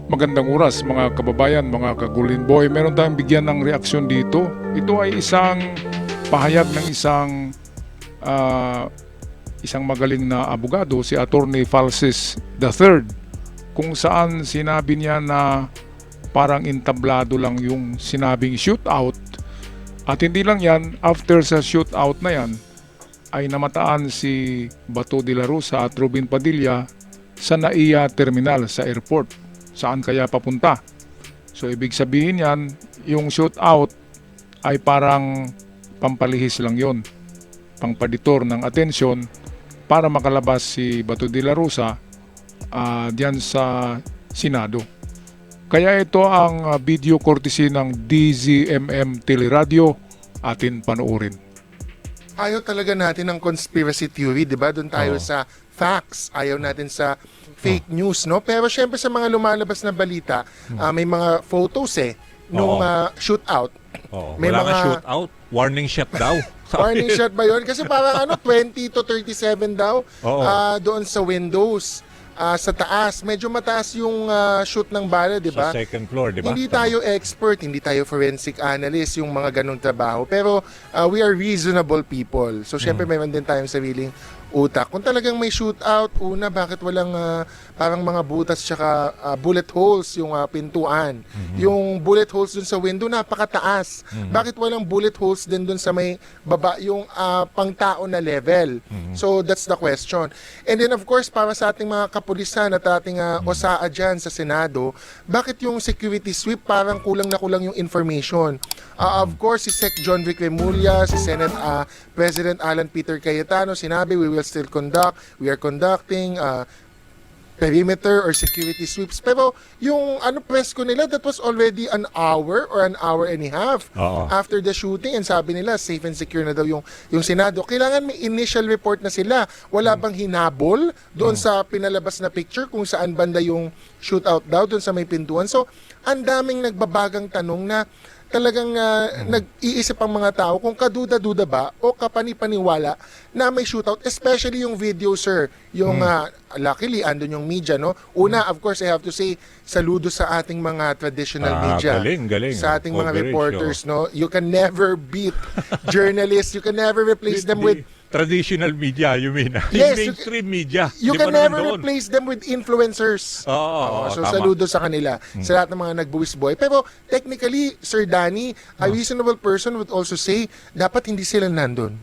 Magandang oras mga kababayan, mga kagulin boy. Meron tayong bigyan ng reaksyon dito. Ito ay isang pahayag ng isang magaling na abogado, si Attorney Falsis III, kung saan sinabi niya na parang entablado lang yung sinabing shootout. At hindi lang yan, after sa shootout na yan, ay namataan si Bato de la Rosa at Robin Padilla sa NAIA Terminal sa airport. Saan kaya papunta? So ibig sabihin yan, yung shootout ay parang pampalihis lang yon, pangpaditor ng atensyon para makalabas si Bato de la Rosa diyan sa Senado. Kaya ito ang video courtesy ng DZMM Teleradio, atin panoorin. Ayaw talaga natin ng conspiracy theory, di ba? Doon tayo sa facts. Ayaw natin sa fake news, no? Pero syempre sa mga lumalabas na balita, may mga photos nung shootout. May Wala mga nga shootout, warning shot daw. warning shot ba yun? Kasi parang 20 to 37 daw doon sa windows. Sa taas, medyo mataas yung shoot ng bala, di ba? Sa second floor, di ba? Hindi tayo expert, hindi tayo forensic analyst, yung mga ganong trabaho. Pero we are reasonable people. So, syempre, mayroon din tayong sariling utak. Kung talagang may shootout, una, bakit walang parang mga butas tsaka bullet holes yung pintuan? Yung bullet holes dun sa window, napakataas. Bakit walang bullet holes din dun sa may baba, yung pangtao na level? So, that's the question. And then, of course, para sa ating mga kapulisan at ating OSAA dyan sa Senado, bakit yung security sweep parang kulang na kulang yung information? Of course, si Sec. John Vic Remulla, si Senate President Alan Peter Cayetano, sinabi, we are conducting perimeter or security sweeps. Pero yung press ko nila, that was already an hour or an hour and a half after the shooting, and sabi nila, safe and secure na daw yung Senado. Kailangan may initial report na sila. Wala bang hinabol doon sa pinalabas na picture kung saan banda yung shootout daw doon sa may pintuan? So, ang daming nagbabagang tanong na talagang nag-iisip ang mga tao kung kaduda-duda ba o kapanipaniwala na may shootout, especially yung video, sir. Yung luckily andun yung media, no? Una, of course, I have to say saludo sa ating mga traditional media. Galing. Sa ating mga Coverage, reporters, no? You can never beat journalists. You can never replace them with traditional media, you mean? Yes, Yung mainstream media. You Di can ba never naman doon? replace them with influencers. So tama. saludo sa kanila, sa lahat ng mga nagbuwis boy. Pero technically, Sir Danny, a reasonable person would also say, dapat hindi sila nandun.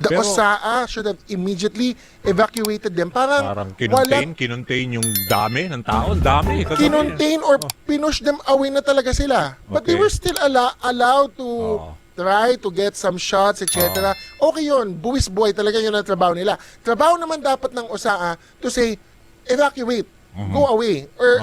The Pero, OSAA should have immediately evacuated them. Parang kinontain yung dami ng tao. Dami. kinontain or pinush them away na talaga sila. But they Okay. were still allowed to try to get some shots, etc. Okay yun, buwis boy, talaga yun ang trabaho nila. Trabaho naman dapat ng OSAA to say, evacuate, go away, or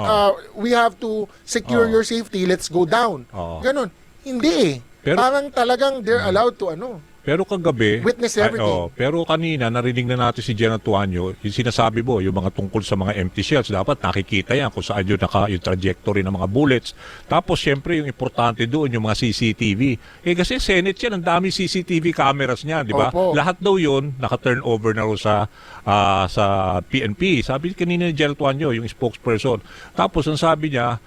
we have to secure your safety, let's go down. Ganon. Hindi parang talagang they're allowed to Pero kagabi, witness everything. pero kanina narinig na natin si Jen Tuanyo, yung sinasabi mo, yung mga tungkol sa mga empty shells, dapat nakikita yan kung saan yung trajectory ng mga bullets. Tapos syempre yung importante doon, yung mga CCTV. Kasi Senate yan, ang dami CCTV cameras niya, di ba? Opo. Lahat daw yun, naka-turn over na rin sa PNP. Sabi kanina ni Jen Tuanyo, yung spokesperson. Tapos ang sabi niya,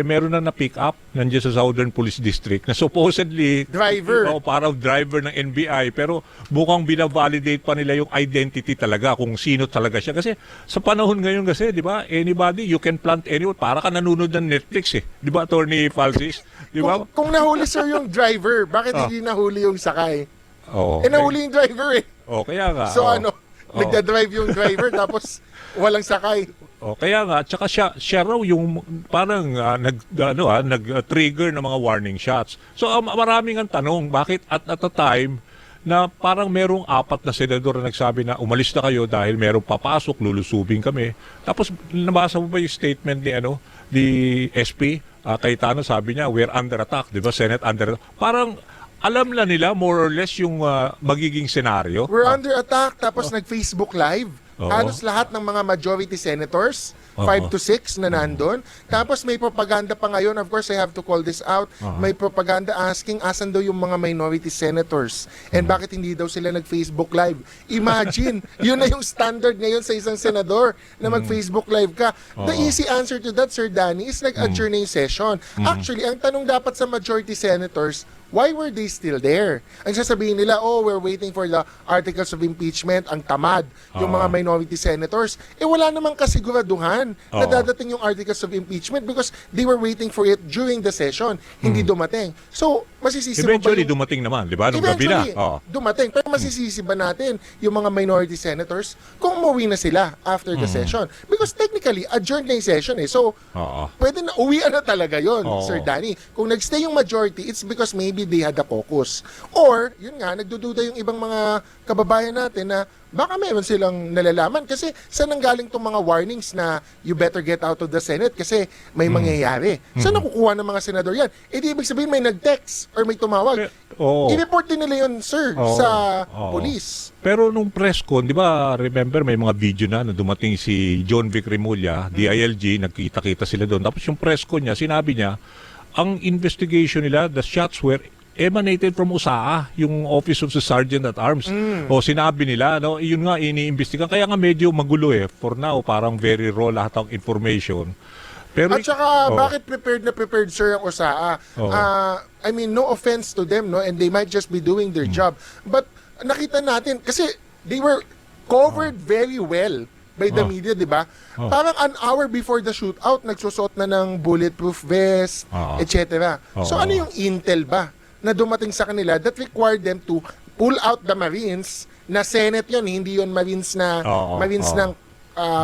meron na pick up nandiyan sa Southern Police District na supposedly Driver. parang driver ng NBI, pero mukhang binavalidate pa nila yung identity talaga kung sino talaga siya. Kasi sa panahon ngayon kasi, di ba, anybody, you can plant anyone. Para ka nanonood ng Netflix Di ba, Attorney Falsis? Di ba? Kung nahuli, sir, yung driver, bakit hindi nahuli yung sakay? Nahuli yung driver Kaya nga. So nagda-drive yung driver tapos walang sakay. Kaya nga, tsaka siya raw yung parang nag-trigger ng mga warning shots. So maraming ang tanong, bakit at a time na parang merong 4 na senador na nagsabi na umalis na kayo dahil merong papasok, lulusubing kami. Tapos nabasa mo ba yung statement ni SP Cayetano, sabi niya, we're under attack, di ba? Senate under attack. Parang alam na nila more or less yung magiging senaryo. We're under attack, tapos nag-Facebook Live. Halos lahat ng mga majority senators 5 to 6 na nandun. Tapos may propaganda pa ngayon, of course I have to call this out, may propaganda asking asan daw yung mga minority senators and bakit hindi daw sila nag-Facebook Live. Imagine, yun na yung standard ngayon sa isang senador na mag-Facebook Live ka. The easy answer to that, Sir Danny, is nag-adjourn na yung session. Actually, ang tanong dapat sa majority senators, why were they still there? Ang sasabihin nila, oh, we're waiting for the articles of impeachment, ang tamad, yung mga minority senators. Wala namang kasiguraduhan na dadating yung articles of impeachment because they were waiting for it during the session. Hindi dumating. So, masisisi mo ba Eventually, yung... dumating naman, di ba? Nung gabi na. Dumating. Pero masisisi ba natin yung mga minority senators kung umuwi na sila after the session? Because technically, adjourned na yung session eh. So, pwede na, uwian na talaga yon, Sir Danny. Kung nagstay yung majority, it's because maybe they had a caucus. Or, yun nga, nagdududa yung ibang mga kababayan natin na baka meron silang nalalaman kasi saan nanggaling tong mga warnings na you better get out of the Senate kasi may mangyayari. Saan nakukuha ng mga senador yan? Di ibig sabihin may nag-text or may tumawag. I-report din nila yun, sir, sa police. Pero nung press con, di ba, remember, may mga video na dumating si John Vic Remulla, DILG, nagkita-kita sila doon. Tapos yung press con niya, sinabi niya, ang investigation nila, the shots were emanated from USAA, yung Office of the Sergeant at Arms. O sinabi nila, no, yun nga iniimbestigan. Kaya nga medyo magulo for now, parang very raw lahat ng information. Pero, at saka, bakit prepared sir ang USAA? I mean, no offense to them, no, and they might just be doing their job. But nakita natin, kasi they were covered very well by the media, di ba? Parang an hour before the shootout, nagsusot na ng bulletproof vest, etc. So ano yung intel ba na dumating sa kanila that required them to pull out the Marines na Senate yun, hindi yun Marines na Marines ng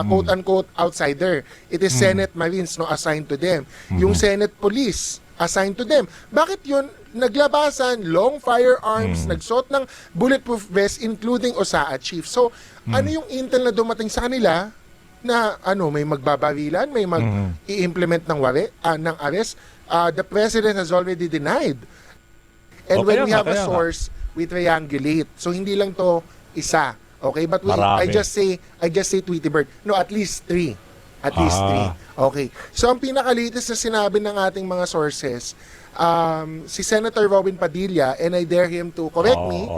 quote-unquote outsider. It is Senate Marines no assigned to them. Yung Senate Police assigned to them. Bakit yun naglabasan, long firearms, nagsuot ng bulletproof vest including OSAA chief. So, ano yung intel na dumating sa kanila na may magbabarilan, may mag-i-implement ng ng arrest? The President has already denied. And when we have a source, we triangulate. So hindi lang to isa. Okay, but I just say Tweety Bird. No, at least 3. At least 3. Okay. So ang pinaka-latest na sinabi ng ating mga sources, si Senator Robin Padilla, and I dare him to correct me,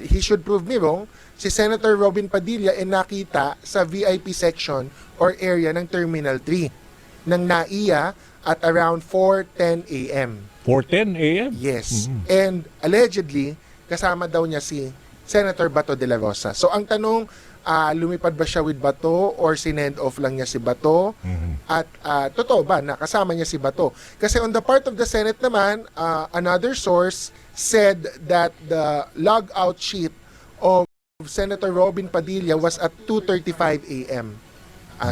he should prove me wrong, si Senator Robin Padilla ay nakita sa VIP section or area ng Terminal 3 ng NAIA at around 4:10 a.m. 4:10 a.m.? Yes. And allegedly, kasama daw niya si Senator Bato de la Rosa. So ang tanong, lumipad ba siya with Bato or sinend off lang niya si Bato? At totoo ba na kasama niya si Bato? Kasi on the part of the Senate naman, another source said that the logout sheet of Senator Robin Padilla was at 2:35 a.m.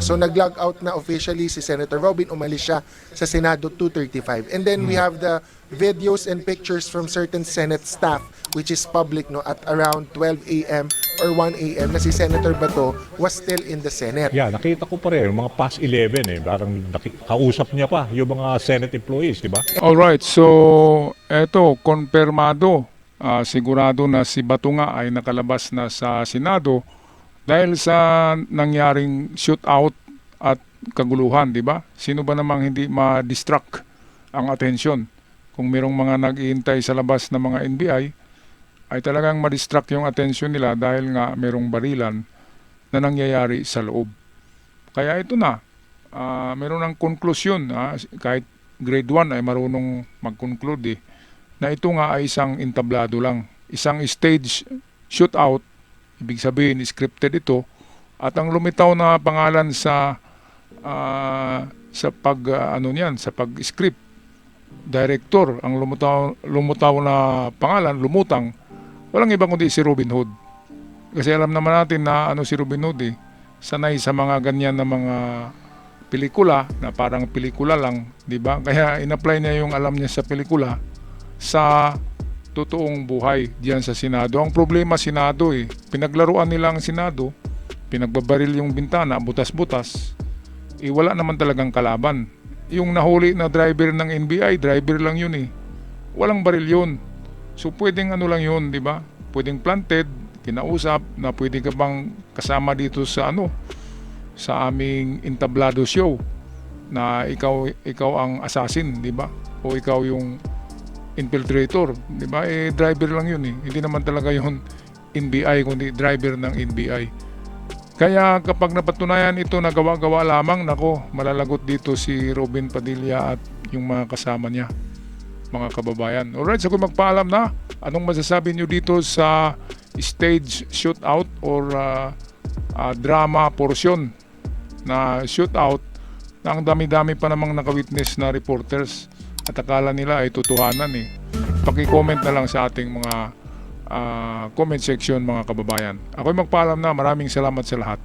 So nag-log out na officially si Senator Robin, umalis siya sa Senado 2:35. And then we have the videos and pictures from certain Senate staff which is public at around 12 a.m. or 1 a.m. na si Senator Bato was still in the Senate. Yeah, nakita ko pa rin, mga past 11 parang kausap niya pa yung mga Senate employees, di ba? Alright, so eto, konfirmado. Sigurado na si Bato nga ay nakalabas na sa Senado dahil sa nangyaring shootout at kaguluhan, di ba? Sino ba namang hindi ma-distract ang atensyon? Kung merong mga nag-iintay sa labas ng mga NBI, ay talagang ma-distract yung atensyon nila dahil nga merong barilan na nangyayari sa loob. Kaya ito na, meron ng konklusyon, kahit grade 1 ay marunong mag-conclude na ito nga ay isang entablado lang, isang stage shootout. Ibig sabihin, scripted ito. At ang lumitaw na pangalan sa pag-script, director, ang lumutaw na pangalan, lumutang, walang ibang kundi si Robin Hood. Kasi alam naman natin na si Robin Hood sanay sa mga ganyan na mga pelikula, na parang pelikula lang, di ba? Kaya in-apply niya yung alam niya sa pelikula sa totoong buhay diyan sa Senado. Ang problema Senado pinaglaruan nila ang Senado, pinagbabaril yung bintana, butas-butas. Wala naman talagang kalaban. Yung nahuli na driver ng NBI, driver lang yun Walang baril yun. So pwedeng lang yun, di ba? Pwedeng planted, kinausap na pwede ka bang kasama dito sa sa aming entablado show na ikaw ang assassin, di ba? O ikaw yung infiltrator, di ba? Driver lang yun eh. Hindi naman talaga yun NBI, kundi driver ng NBI. Kaya kapag napatunayan ito na gawa-gawa lamang, nako, malalagot dito si Robin Padilla at yung mga kasama niya, mga kababayan. Alright, so kung magpaalam na, anong masasabi nyo dito sa stage shootout or drama portion na shootout na ang dami-dami pa namang nakawitness na reporters at akala nila ay totohanan eh. Paki-comment na lang sa ating mga comment section mga kababayan. Ako'y magpaalam na. Maraming salamat sa lahat.